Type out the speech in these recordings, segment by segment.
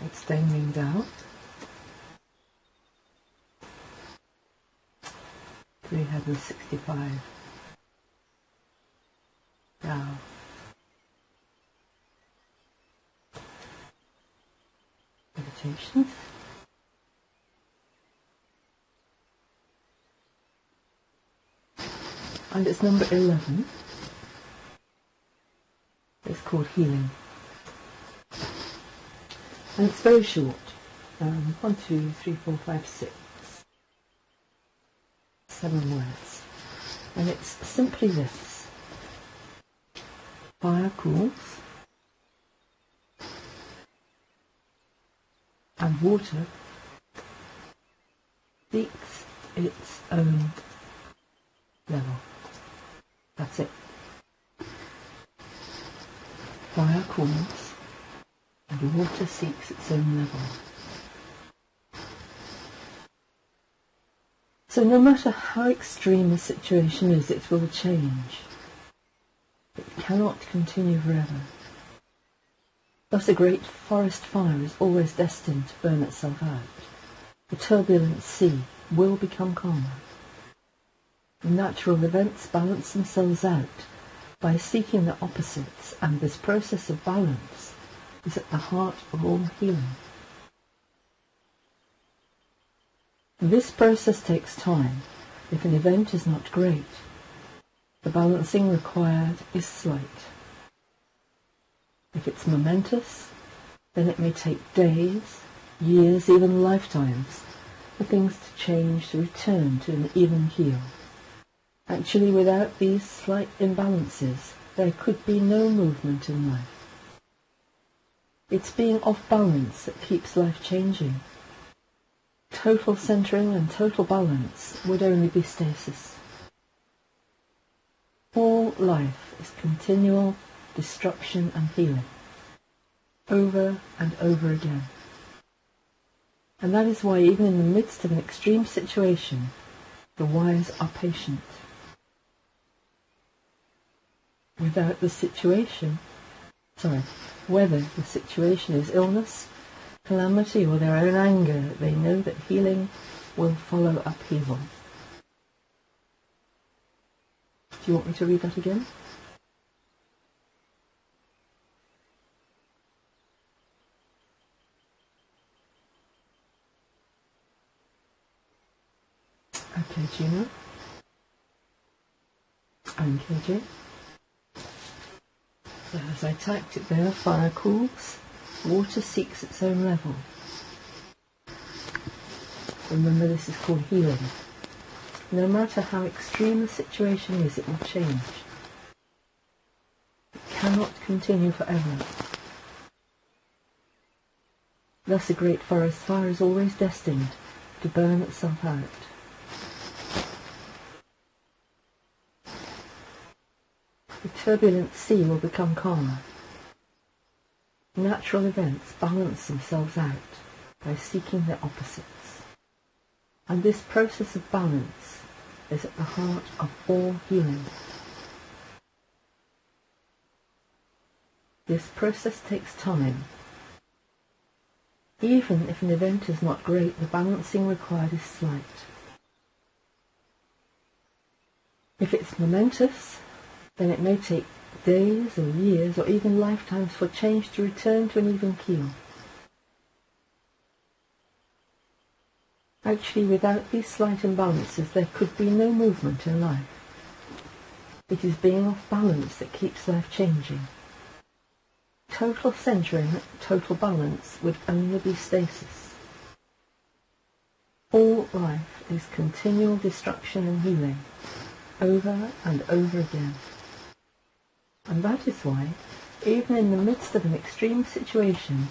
extending down. 365 down. Meditations. And it's number 11. It's called Healing. And it's very short. 1, 2, 3, 4, 5, 6. 7 words. And it's simply this. Fire cools and water seeks its own level. That's it. Fire cools and water seeks its own level. So no matter how extreme a situation is, it will change. It cannot continue forever. Thus a great forest fire is always destined to burn itself out. The turbulent sea will become calmer. The natural events balance themselves out by seeking their opposites, and this process of balance is at the heart of all healing. This process takes time. If an event is not great, the balancing required is slight. If it's momentous, then it may take days, years, even lifetimes for things to change, to return to an even keel. Actually, without these slight imbalances, there could be no movement in life. It's being off balance that keeps life changing. Total centering and total balance would only be stasis. All life is continual destruction and healing, over and over again. And that is why even in the midst of an extreme situation, the wise are patient. Whether the situation is illness, calamity, or their own anger, they know that healing will follow upheaval. Do you want me to read that again? Okay, Gina. And KJ. So as I typed it there, fire cools, water seeks its own level. Remember, this is called healing. No matter how extreme the situation is, it will change. It cannot continue forever. Thus a great forest fire is always destined to burn itself out. The turbulent sea will become calmer. Natural events balance themselves out by seeking their opposites. And this process of balance is at the heart of all healing. This process takes time. Even if an event is not great, the balancing required is slight. If it's momentous, then it may take days or years or even lifetimes for change to return to an even keel. Actually, without these slight imbalances, there could be no movement in life. It is being off balance that keeps life changing. Total centering, total balance would only be stasis. All life is continual destruction and healing, over and over again. And that is why, even in the midst of an extreme situation,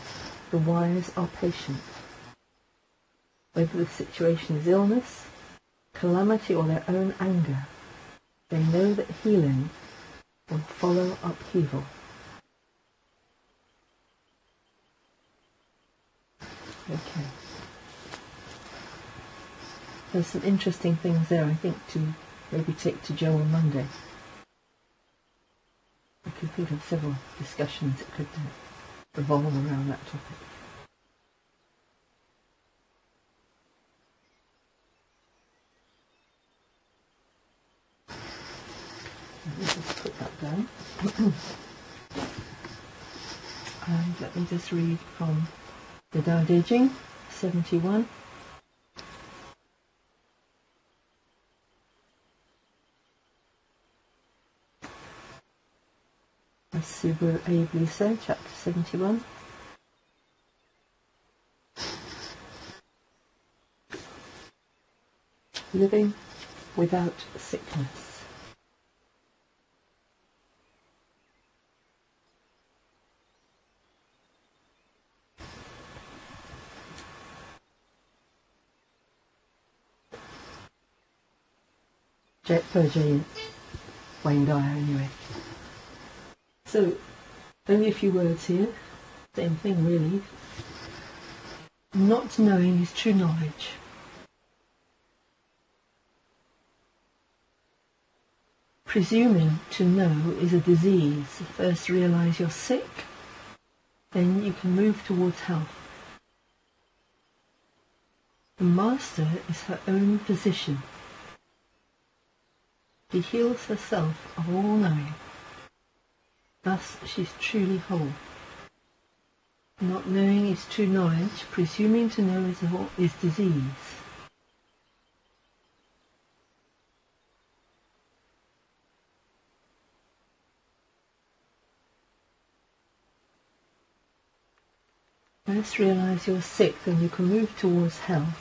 the wise are patient. Whether the situation is illness, calamity, or their own anger, they know that healing will follow upheaval. Okay. There's some interesting things there, I think, to maybe take to Joe on Monday. I could think of several discussions that could revolve around that topic. And let me just read from the Tao Te Ching, 71. As Subaru ably said, chapter 71. Living without sickness. Wayne Dyer anyway. So, only a few words here, same thing really. Not knowing is true knowledge. Presuming to know is a disease. First realise you're sick, then you can move towards health. The master is her own physician. She heals herself of all knowing. Thus she's truly whole. Not knowing is true knowledge. Presuming to know is disease. First realise you're sick, then you can move towards health.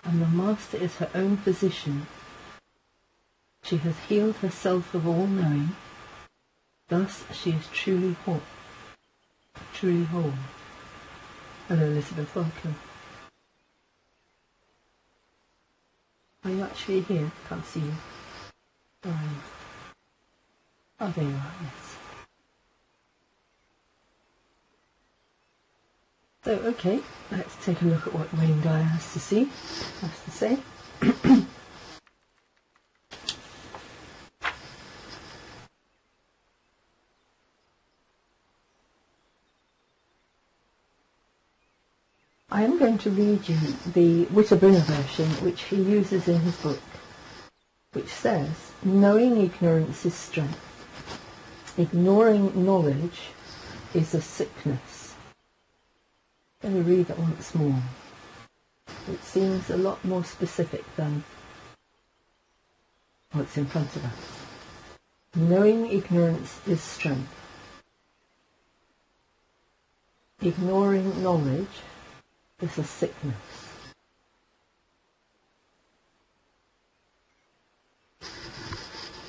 And the master is her own physician. She has healed herself of all knowing. Thus she is truly whole. Truly whole. Hello, Elizabeth, welcome. Are you actually here? Can't see you. Where are you? Oh, there you are, yes. So, okay, let's take a look at what Wayne Dyer has to say. I am going to read you the Witterbringer version, which he uses in his book, which says, knowing ignorance is strength. Ignoring knowledge is a sickness. Let me read that once more. It seems a lot more specific than what's in front of us. Knowing ignorance is strength. Ignoring knowledge is a sickness.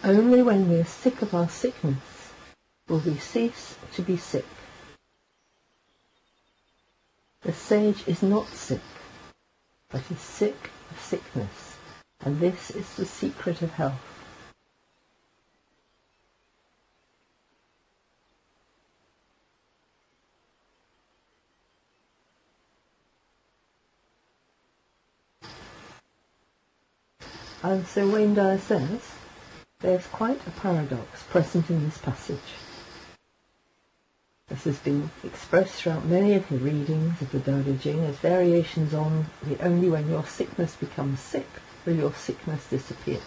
Only when we are sick of our sickness will we cease to be sick. The sage is not sick, but is sick of sickness, and this is the secret of health. And so Wayne Dyer says, there's quite a paradox present in this passage. This has been expressed throughout many of the readings of the Tao Te Ching as variations on the only when your sickness becomes sick will your sickness disappear.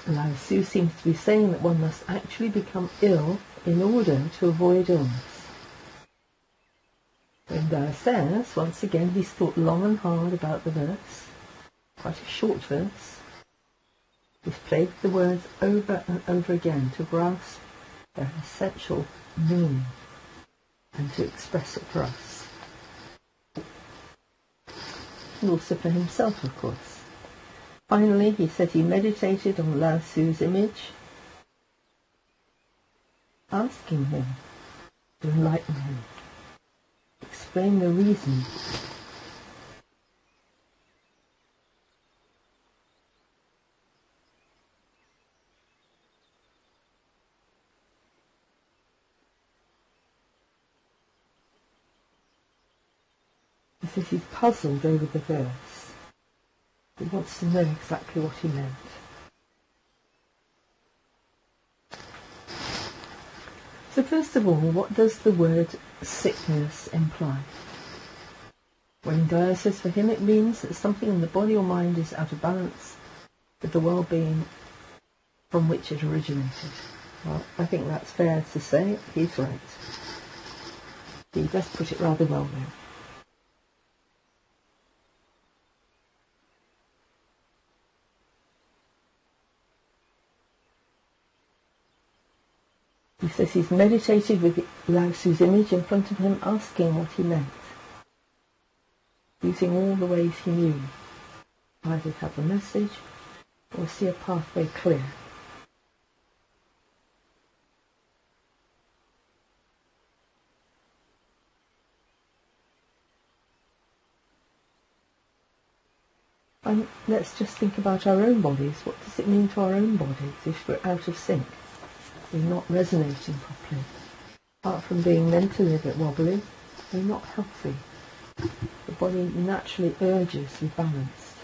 Lao Tzu seems to be saying that one must actually become ill in order to avoid illness. When Dyer says, once again, he's thought long and hard about the verse, quite a short verse. He's played the words over and over again to grasp their essential meaning and to express it for us. And also for himself, of course. Finally, he said he meditated on Lao Tzu's image, asking him to enlighten him, explain the reason he says he's puzzled over the verse. He wants to know exactly what he meant. So first of all, what does the word sickness imply? When Dyer says for him it means that something in the body or mind is out of balance with the well-being from which it originated. Well, I think that's fair to say. He's right. He does put it rather well there. He says he's meditated with Lao Tzu's image in front of him, asking what he meant, using all the ways he knew, either have a message or see a pathway clear. And let's just think about our own bodies. What does it mean to our own bodies if we're out of sync? We're not resonating properly. Apart from being mentally a bit wobbly, we're not healthy. The body naturally urges to be balanced.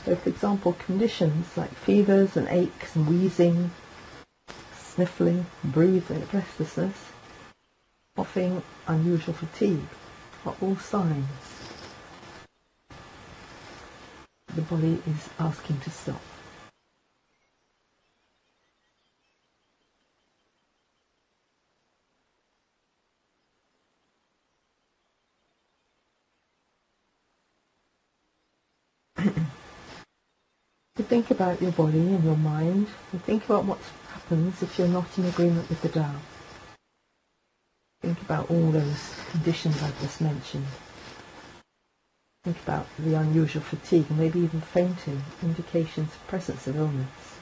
So, for example, conditions like fevers and aches and wheezing, sniffling, breathing, breathlessness, coughing, unusual fatigue are all signs the body is asking to stop. To think about your body and your mind, and think about what happens if you're not in agreement with the Tao. Think about all those conditions I've just mentioned. Think about the unusual fatigue and maybe even fainting, indications of presence of illness.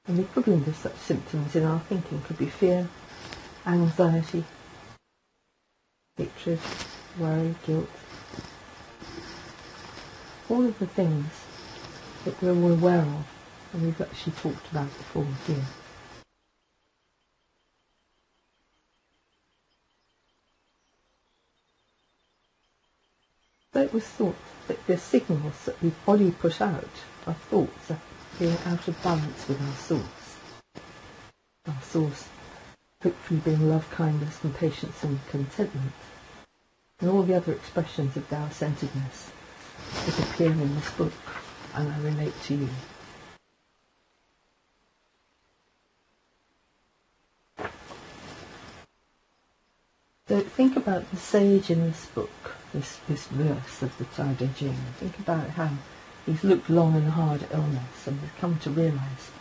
And the equivalent of such symptoms in our thinking could be fear, anxiety, hatred, worry, guilt. All of the things that we're aware of and we've actually talked about before here. So it was thought that the signals that the body put out, our thoughts, are being out of balance with our source. Our source hopefully being love, kindness and patience and contentment, and all the other expressions of Tao-centeredness that appear in this book, and I relate to you. So think about the sage in this book, this verse of the Tao Te Ching. Think about how he's looked long and hard at illness and has come to realise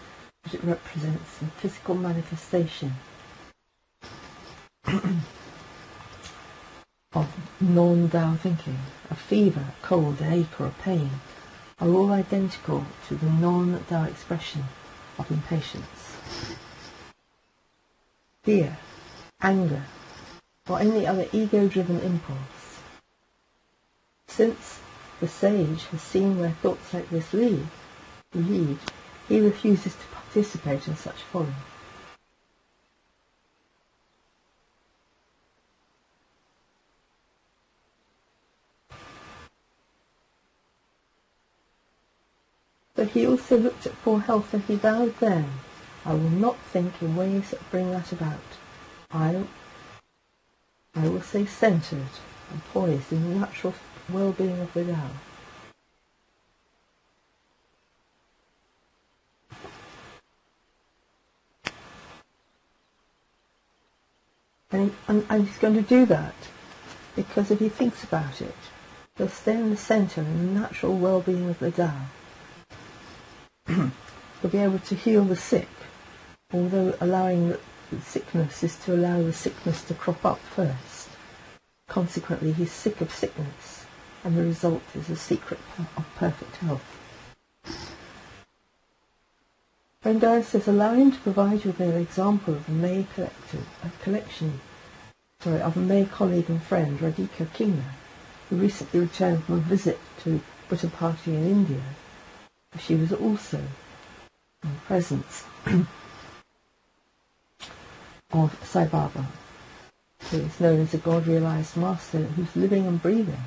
that it represents a physical manifestation of non-Tao thinking. A fever, a cold, an ache or a pain are all identical to the non-Tao expression of impatience. Fear, anger, or any other ego-driven impulse. Since the sage has seen where thoughts like this lead, he refuses to participate in such folly. But he also looked at poor health and he vowed then, I will not think in ways that bring that about. I will stay centred and poised in the natural well-being of the Tao. And he's going to do that because if he thinks about it, he'll stay in the centre in the natural well-being of the Tao. He'll be able to heal the sick, although allowing the sickness is to allow the sickness to crop up first. Consequently, he's sick of sickness, and the result is a secret of perfect health. Pleides says, allow him to provide you with an example of a May of a May colleague and friend, Radhika Kina, who recently returned from a visit to Buddha Party in India. She was also in the presence of Sai Baba, who is known as a God-realized master who's living and breathing.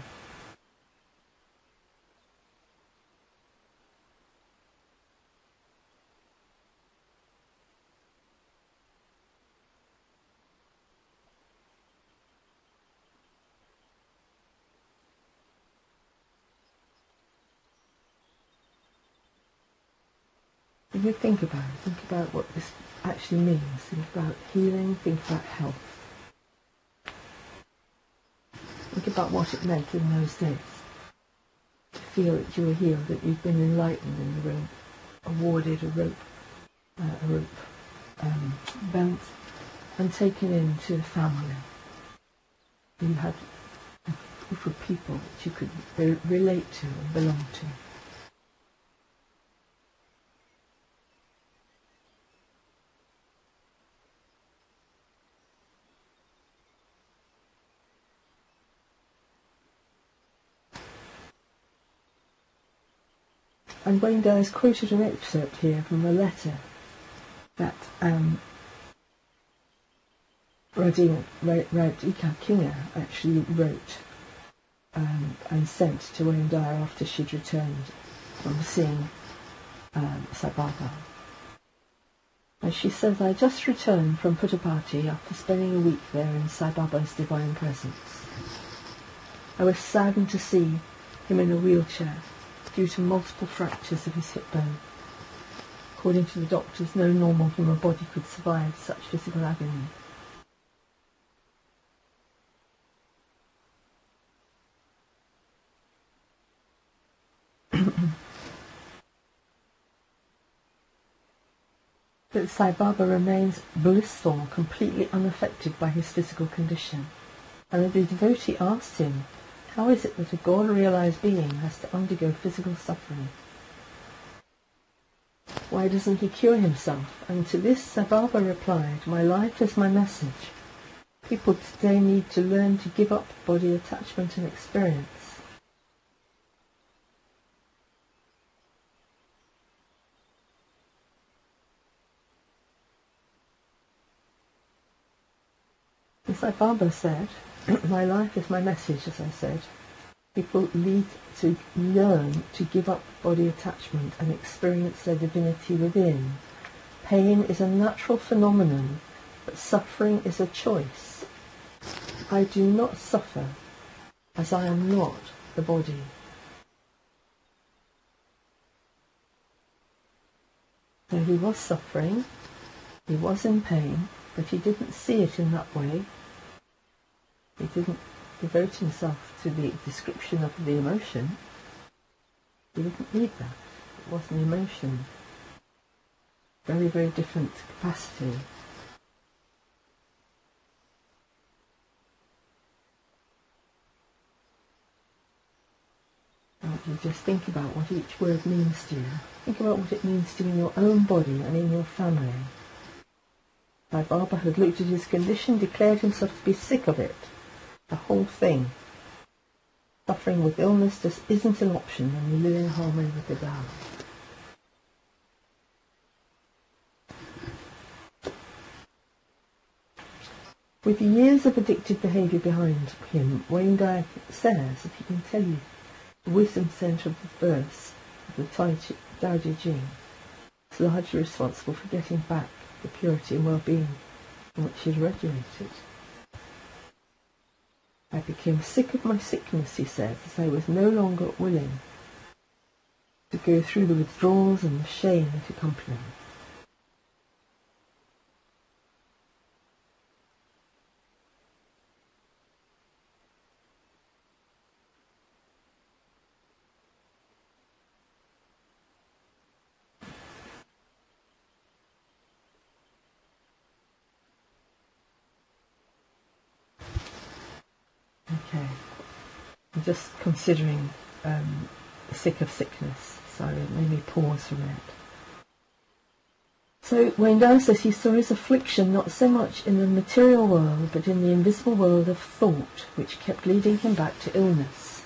if you think about what this actually means. Think about healing, think about health. Think about what it meant in those days to feel that you were healed, that you've been enlightened and you were awarded a rope belt and taken into the family. You had a group of people that you could relate to and belong to. And Wayne Dyer's quoted an excerpt here from a letter that Radhika Kinga actually wrote and sent to Wayne Dyer after she'd returned from seeing Sai Baba. And she says, "I just returned from Puttaparthi after spending a week there in Sai Baba's divine presence. I was saddened to see him in a wheelchair due to multiple fractures of his hip bone. According to the doctors, no normal human body could survive such physical agony. But Sai Baba remains blissful, completely unaffected by his physical condition. And the devotee asked him, how is it that a God-realized being has to undergo physical suffering? Why doesn't he cure himself? And to this Sai Baba replied, my life is my message. People today need to learn to give up body attachment and experience. Sai Baba said, my life is my message, as I said. People need to learn to give up body attachment and experience their divinity within. Pain is a natural phenomenon, but suffering is a choice. I do not suffer, as I am not the body. So he was suffering, he was in pain, but he didn't see it in that way. He didn't devote himself to the description of the emotion. He didn't need that. It was an emotion. Very, very different capacity. You just think about what each word means to you. Think about what it means to you in your own body and in your family. Sai Baba had looked at his condition, declared himself to be sick of it. The whole thing. Suffering with illness just isn't an option when you live in harmony with the Tao. With years of addictive behaviour behind him, Wayne Dyer says, if he can tell you the wisdom centre of the verse of the Tao Te Ching, is largely responsible for getting back the purity and well-being from which he had originated. I became sick of my sickness, he says, as I was no longer willing to go through the withdrawals and the shame that accompany. Okay, I'm just considering sick of sickness, so it made me pause for a minute. So Wayne Dyer says he saw his affliction not so much in the material world, but in the invisible world of thought, which kept leading him back to illness.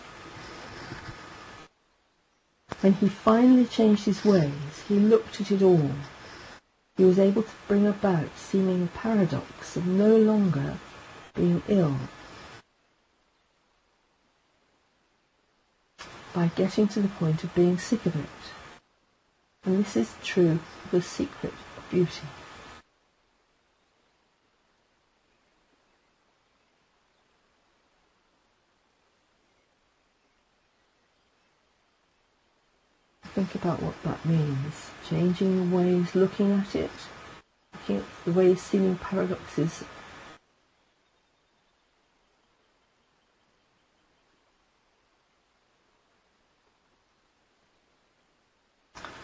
When he finally changed his ways, he looked at it all. He was able to bring about seeming paradox of no longer being ill, by getting to the point of being sick of it. And this is true of the secret of beauty. Think about what that means. Changing your ways, looking at it, looking at the ways seeming paradoxes.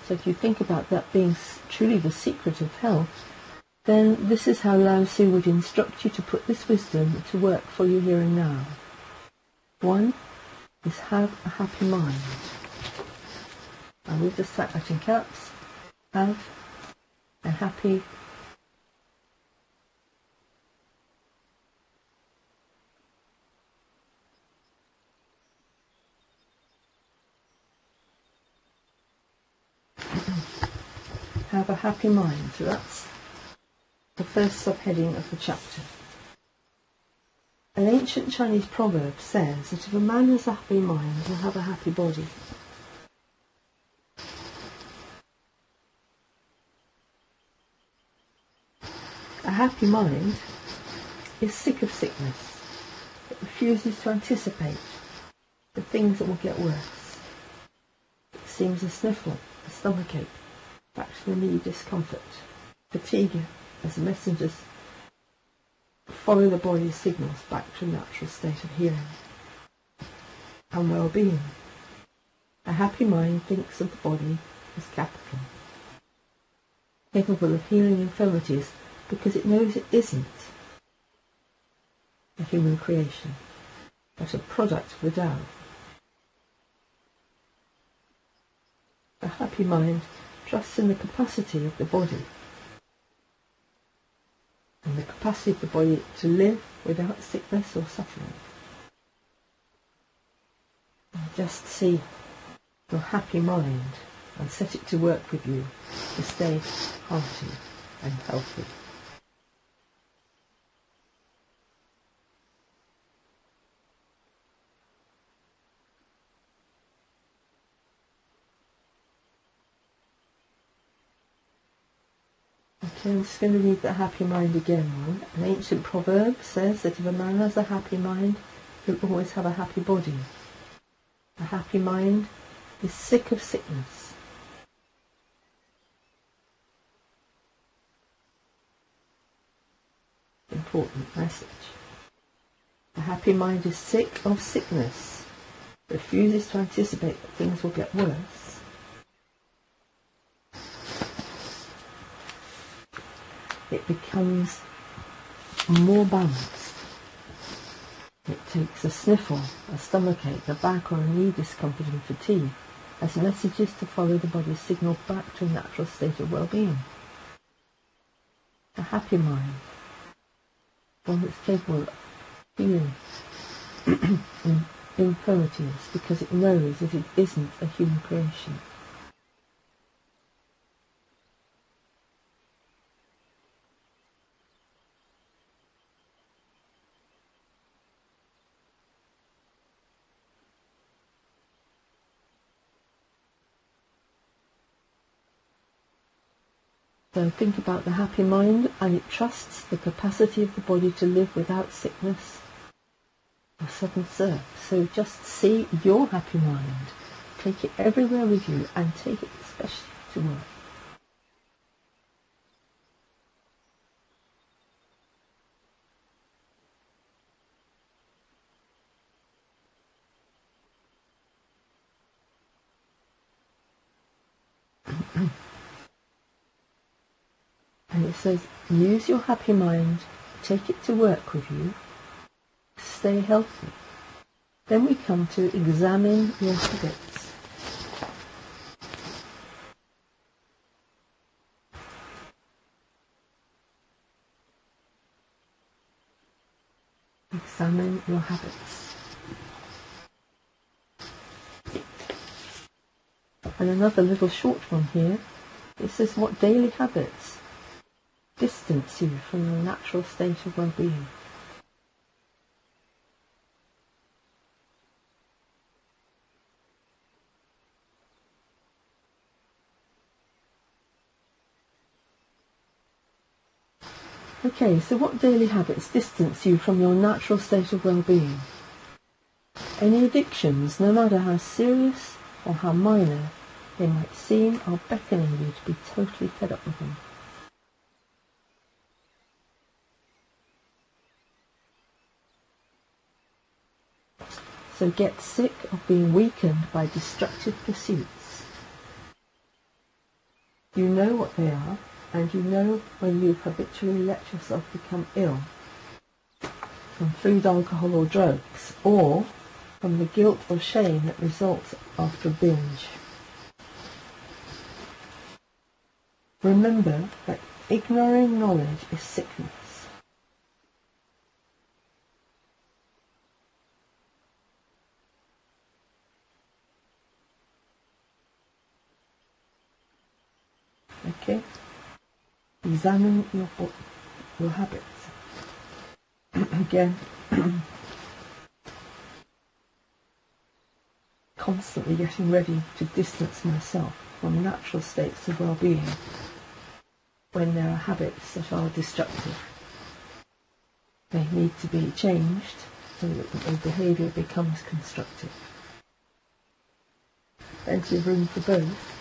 So if you think about that being truly the secret of health, then this is how Lao Tzu would instruct you to put this wisdom to work for you here and now. 1 is have a happy mind. And we've just typed that in caps. Have a happy have a happy mind. So that's the first subheading of the chapter. An ancient Chinese proverb says that if a man has a happy mind, he'll have a happy body. A happy mind is sick of sickness. It refuses to anticipate the things that will get worse. It seems a sniffle, a stomachache, back to the knee discomfort, fatigue as the messengers follow the body's signals back to a natural state of healing and well-being. A happy mind thinks of the body as capital, capable of healing infirmities, because it knows it isn't a human creation, but a product of the Tao. A happy mind trusts in the capacity of the body, and the capacity of the body to live without sickness or suffering. And just see your happy mind and set it to work with you to stay hearty and healthy. Okay, I'm just going to read that happy mind again. An ancient proverb says that if a man has a happy mind, he'll always have a happy body. A happy mind is sick of sickness. Important message. A happy mind is sick of sickness, refuses to anticipate that things will get worse. It becomes more balanced. It takes a sniffle, a stomachache, a back or a knee discomfort and fatigue as messages to follow the body's signal back to a natural state of well-being. A happy mind, one that's capable of healing infirmities because it knows that it isn't a human creation. So think about the happy mind, and it trusts the capacity of the body to live without sickness or sudden surf. So just see your happy mind, take it everywhere with you, and take it especially to work. And it says, use your happy mind, take it to work with you, stay healthy. Then we come to examine your habits. Examine your habits. And another little short one here. It says, what daily habits distance you from your natural state of well-being? Okay, so what daily habits distance you from your natural state of well-being? Any addictions, no matter how serious or how minor, They might seem are beckoning you to be totally fed up with them. So get sick of being weakened by destructive pursuits. You know what they are, and you know when you've habitually let yourself become ill from food, alcohol or drugs, or from the guilt or shame that results after a binge. Remember that ignoring knowledge is sickness. Okay? Examine your habits. Again, constantly getting ready to distance myself from natural states of well-being when there are habits that are destructive. They need to be changed so that the behaviour becomes constructive. Plenty of room for both.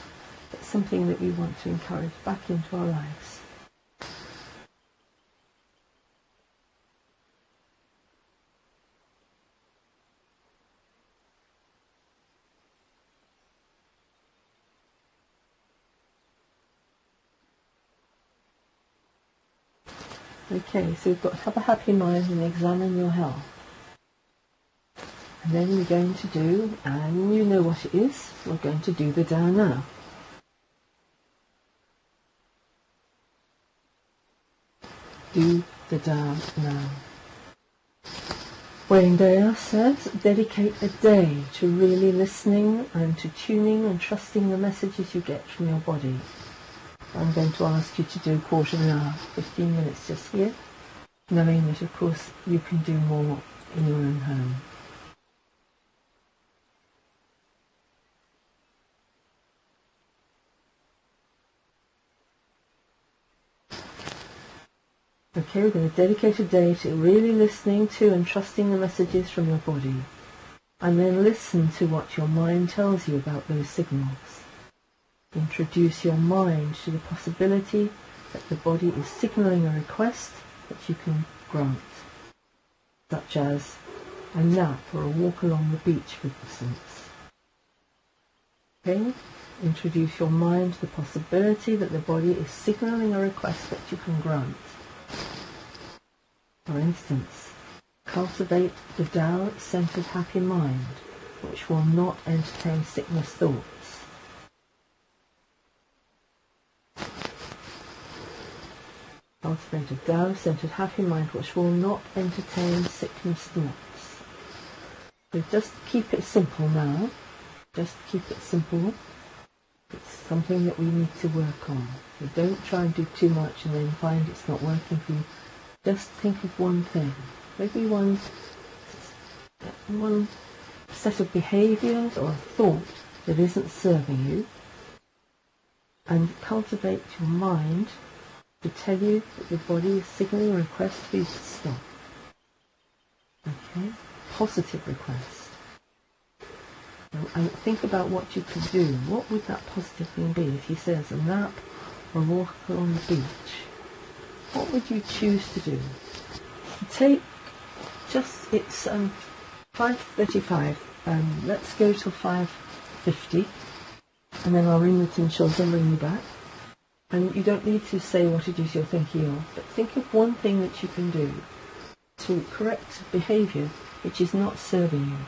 It's something that we want to encourage back into our lives. Okay, so we've got have a happy mind and examine your health. And then we're going to do, and you know what it is, we're going to do the Tao now. Do the Tao now. Wayne Dyer says, dedicate a day to really listening and to tuning and trusting the messages you get from your body. I'm going to ask you to do a quarter of an hour, 15 minutes just here, knowing that of course you can do more in your own home. Okay, we're going to dedicate a day to really listening to and trusting the messages from your body. And then listen to what your mind tells you about those signals. Introduce your mind to the possibility that the body is signalling a request that you can grant, such as a nap or a walk along the beach, for instance. Okay? Introduce your mind to the possibility that the body is signalling a request that you can grant. For instance, cultivate the Tao-centered happy mind, which will not entertain sickness thoughts. Cultivate a Tao-centered happy mind, which will not entertain sickness thoughts. So just keep it simple now. Just keep it simple. It's something that we need to work on. So don't try and do too much and then find it's not working for you. Just think of one thing, maybe one set of behaviours or a thought that isn't serving you, and cultivate your mind to tell you that your body is signalling a request for you to stop. Okay? Positive request. And think about what you could do. What would that positive thing be if he says a nap or a walk along the beach? What would you choose to do? Take just, it's 5:35. Let's go till 5:50, and then I'll ring the tin children, bring you back. And you don't need to say what it is you're thinking of, but think of one thing that you can do to correct behaviour which is not serving you.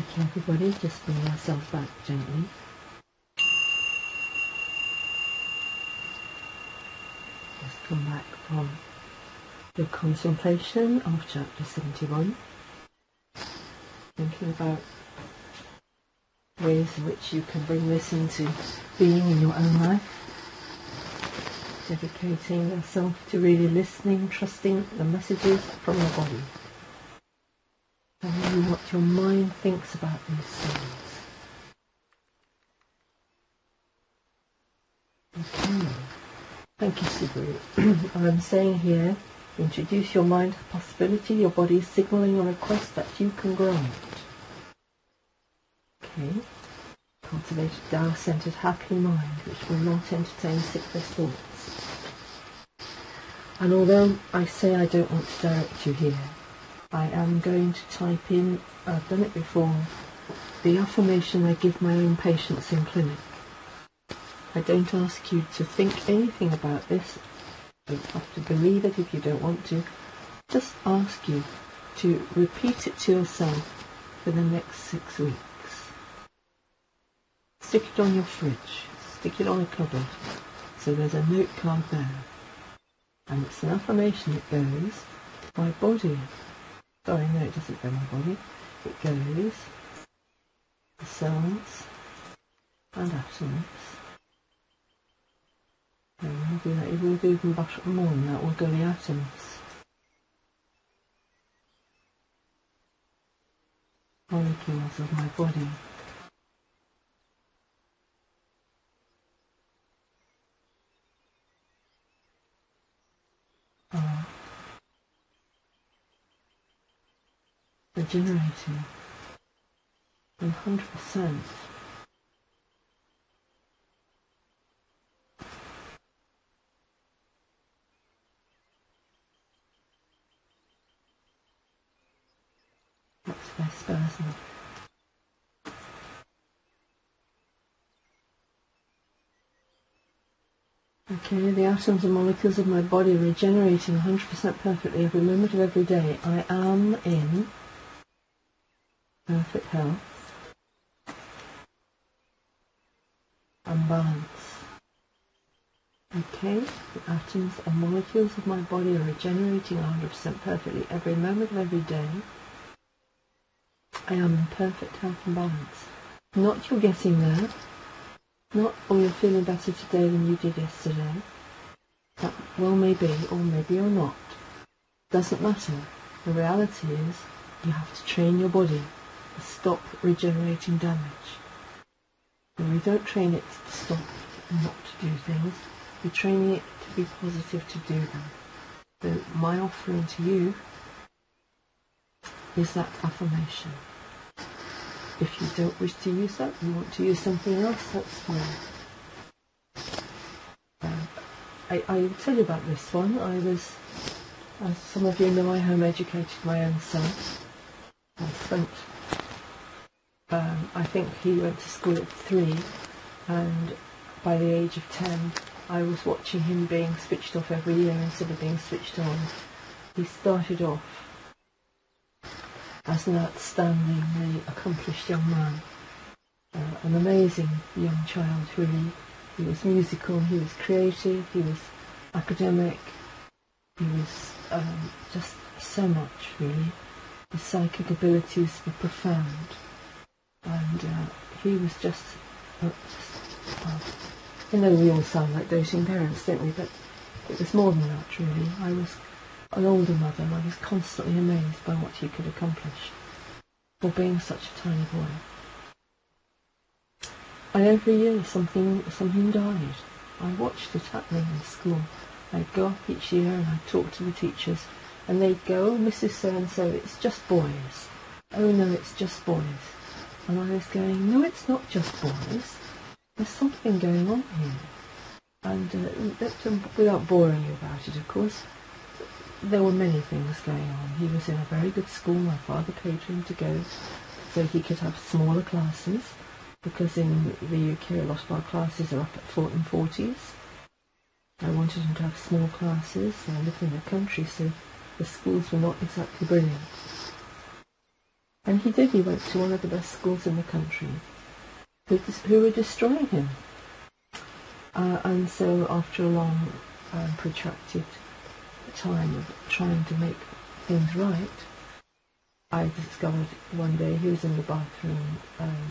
Okay, everybody, just bring yourself back gently. Just come back from your contemplation of chapter 71, thinking about ways in which you can bring this into being in your own life, dedicating yourself to really listening, trusting the messages from your body, telling you what your mind thinks about these things. Okay. Thank you, Subaru. I'm saying here, introduce your mind to the possibility your body is signalling a request that you can grant. Okay. Cultivate a Tao-centered, happy mind which will not entertain sickness thoughts. And although I say I don't want to direct you here, I am going to type in, I've done it before, the affirmation I give my own patients in clinic. I don't ask you to think anything about this. You don't have to believe it if you don't want to. Just ask you to repeat it to yourself for the next 6 weeks. Stick it on your fridge. Stick it on a cupboard. So there's a note card there. And it's an affirmation that goes, my body. Sorry, no, it doesn't go my body. It goes, the cells and atoms. And we'll do that. You will do even more than that. We'll go the atoms. Molecules of my body. Are regenerating 100%. That's by spasm. Okay, the atoms and molecules of my body are regenerating 100% perfectly every moment of every day. I am in perfect health and balance. Okay, the atoms and molecules of my body are regenerating 100% perfectly every moment of every day. I am in perfect health and balance. Not you're getting there. Not, oh, you're feeling better today than you did yesterday. That well may be, or maybe you're not. Doesn't matter. The reality is, you have to train your body to stop regenerating damage. And we don't train it to stop and not to do things. We're training it to be positive to do them. So my offering to you is that affirmation. If you don't wish to use that, you want to use something else, that's fine. I will tell you about this one. I was, as some of you know, I home educated my own son. I spent, I think he went to school at 3, and by the age of 10, I was watching him being switched off every year instead of being switched on. He started off as an outstandingly accomplished young man, an amazing young child, really. He was musical, he was creative, he was academic, he was just so much, really. His psychic abilities were profound, and he was just you know, we all sound like doting parents, don't we? But it was more than that, really. I was an older mother, and I was constantly amazed by what he could accomplish for being such a tiny boy. And every year something died. I watched it happening in school. I'd go up each year and I'd talk to the teachers, and they'd go, oh, Mrs. So-and-so, it's just boys. Oh no, it's just boys. And I was going, no, it's not just boys. There's something going on here. And without boring you about it, of course, there were many things going on. He was in a very good school. My father paid for him to go so he could have smaller classes, because in the UK a lot of our classes are up at 40s. I wanted him to have small classes. I lived in the country, so the schools were not exactly brilliant. And he did. He went to one of the best schools in the country, who were destroying him. And so after a long, protracted time of trying to make things right, I discovered one day he was in the bathroom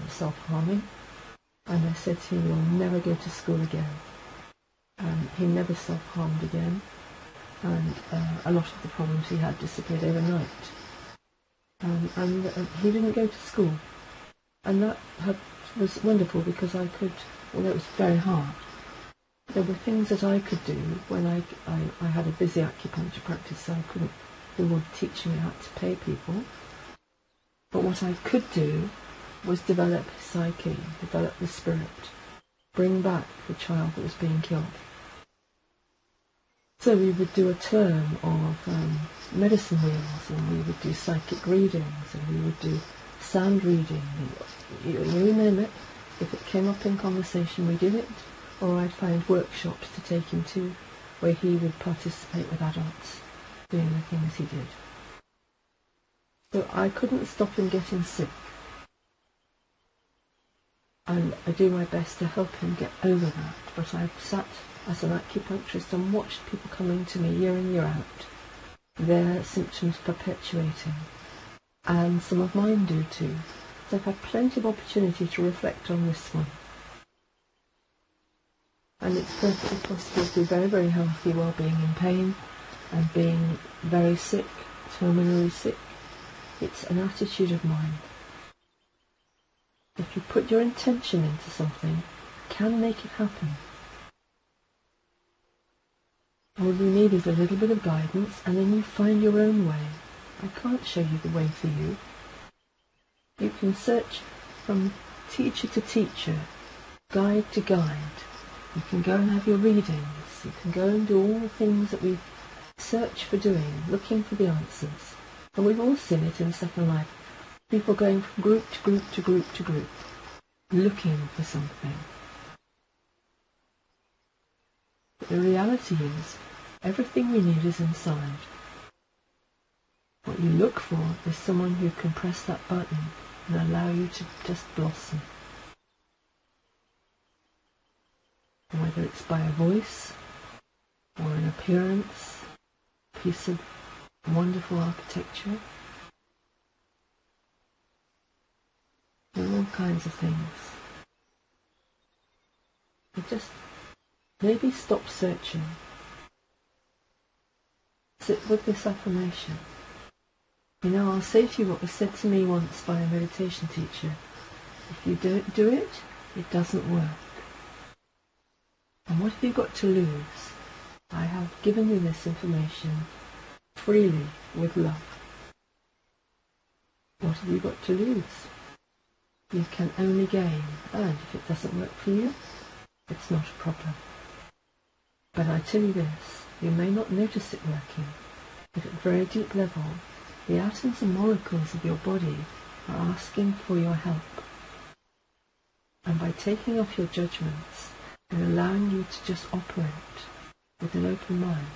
self-harming, and I said to him, "You'll never go to school again." He never self-harmed again, and a lot of the problems he had disappeared overnight. And he didn't go to school, and that was wonderful, because I could, although it was very hard, there were things that I could do when I had a busy acupuncture practice, so I couldn't afford teaching how to pay people. But what I could do was develop his psyche, develop the spirit, bring back the child that was being killed. So we would do a term of medicine wheels, and we would do psychic readings, and we would do sound reading. You name it. If it came up in conversation, we did it. Or I'd find workshops to take him to, where he would participate with adults doing the things he did. So I couldn't stop him getting sick. And I do my best to help him get over that. But I've sat as an acupuncturist and watched people coming to me year in, year out, their symptoms perpetuating. And some of mine do too. So I've had plenty of opportunity to reflect on this one. And it's perfectly possible to be very, very healthy while being in pain and being very sick, terminally sick. It's an attitude of mind. If you put your intention into something, you can make it happen. All you need is a little bit of guidance, and then you find your own way. I can't show you the way for you. You can search from teacher to teacher, guide to guide. You can go and have your readings. You can go and do all the things that we search for doing, looking for the answers. And we've all seen it in Second Life. People going from group to group to group to group, looking for something. But the reality is, everything we need is inside. What you look for is someone who can press that button and allow you to just blossom. Whether it's by a voice, or an appearance, a piece of wonderful architecture. There are all kinds of things. But just maybe stop searching. Sit with this affirmation. You know, I'll say to you what was said to me once by a meditation teacher. If you don't do it, it doesn't work. And what have you got to lose? I have given you this information freely, with love. What have you got to lose? You can only gain, and if it doesn't work for you, it's not a problem. But I tell you this, you may not notice it working, but at a very deep level, the atoms and molecules of your body are asking for your help. And by taking off your judgments and allowing you to just operate with an open mind,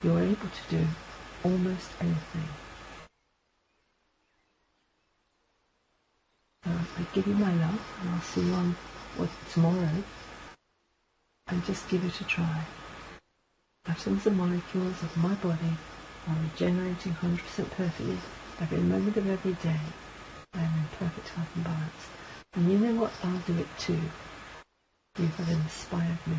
you're able to do almost anything. I give you my love, and I'll see you on tomorrow, and just give it a try. Atoms and molecules of my body are regenerating 100% perfectly every moment of every day. I am in perfect health and balance. And you know what? I'll do it too. You have inspired me.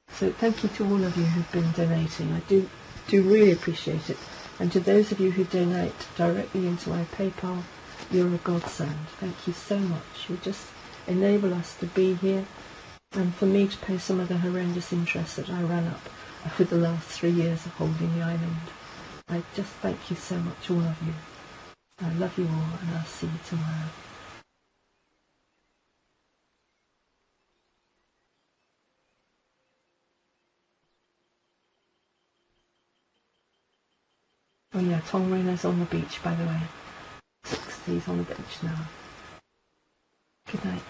So thank you to all of you who've been donating. I do really appreciate it. And to those of you who donate directly into my PayPal, you're a godsend. Thank you so much. You just enable us to be here, and for me to pay some of the horrendous interest that I ran up over the last 3 years of holding the island. I just thank you so much, all of you. I love you all, and I'll see you tomorrow. Oh yeah, Tom Rayner's on the beach, by the way. He's on the beach now. Good night.